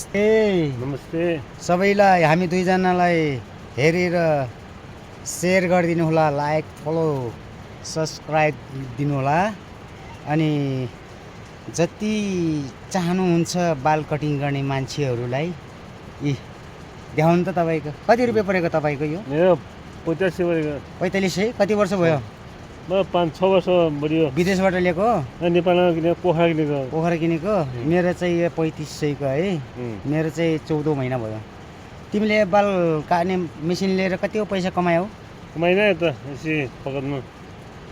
नमस्ते नमस्ते। सबैलाई हामी दुईजनालाई हेरेर सेयर गरिदिनु होला, लाइक फलो सब्सक्राइब दिनु होला। अनि जति चाहनुहुन्छ बाल कटिङ गर्ने मान्छेहरूलाई देखाउनु त तपाईँको कति रुपियाँ परेको तपाईँको यो? मेरो 85 परेको। 4500 कति वर्ष भयो? म 5-6 वर्ष बढी हो। विदेशबाट ल्याएको? नेपालमा किनेको, पोखरा किनेको। पोखरा किनेको? मेरो चाहिँ यो 3500 को है। मेरो चाहिँ 14 महिना भयो। तिमीले बाल काट्ने मेसिन लिएर कति पैसा कमायौ? कमाइन त यसै पकडमा।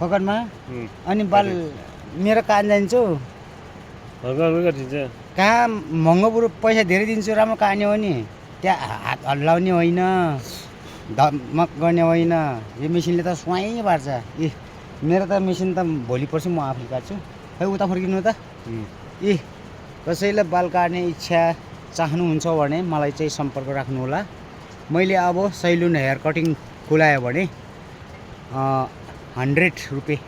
पकडमा? अनि बाल मेरो कान जान्छु घरमै काटिन्छ। कहाँ महँगो बरु पैसा धेरै दिन्छु, राम्रो काट्ने हो नि। त्यहाँ हात हल्लाउने होइन, धमक गर्ने होइन। यो मेसिनले त स्वाइँ पार्छ। मेरो त मेसिन त भोलि पर्सि म आफूले काट्छु। खै उता फर्किनु त। कसैलाई बाल काट्ने इच्छा चाहनुहुन्छ भने मलाई चाहिँ सम्पर्क राख्नु होला। मैले अब सैलुन हेयर कटिङ खुलायो भने 100 रुपियाँ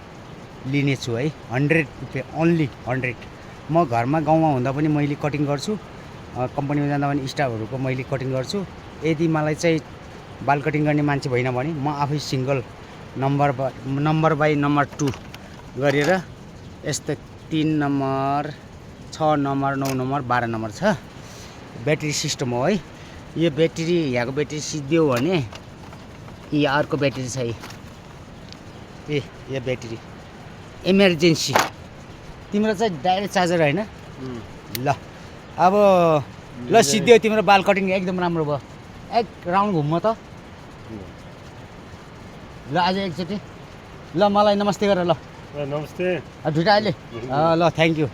लिनेछु है। 100 रुपियाँ, ओन्ली 100। म घरमा गाउँमा हुँदा पनि मैले कटिङ गर्छु, कम्पनीमा जाँदा पनि स्टाफहरूको मैले कटिङ गर्छु। यदि मलाई चाहिँ बाल कटिङ गर्ने मान्छे भएन भने म आफै सिङ्गल नम्बर बाई नम्बर 2 गरेर यस्तो 3 नम्बर 6 नम्बर 9 नम्बर 12 नम्बर छ। ब्याट्री सिस्टम हो है यो। ब्याट्री यहाँको ब्याट्री सिद्धियो भने यो अर्को ब्याट्री छ है। यो ब्याट्री इमर्जेन्सी। तिम्रो चाहिँ डाइरेक्ट चार्जर होइन? ल अब ल सिद्धियो, तिम्रो बाल कटिङ एकदम राम्रो भयो। एक राउन्ड घुम्म त ल आज एकचोटि। ल मलाई नमस्ते गर ल। नमस्ते। ढुटा अहिले ल थ्याङ्क यू।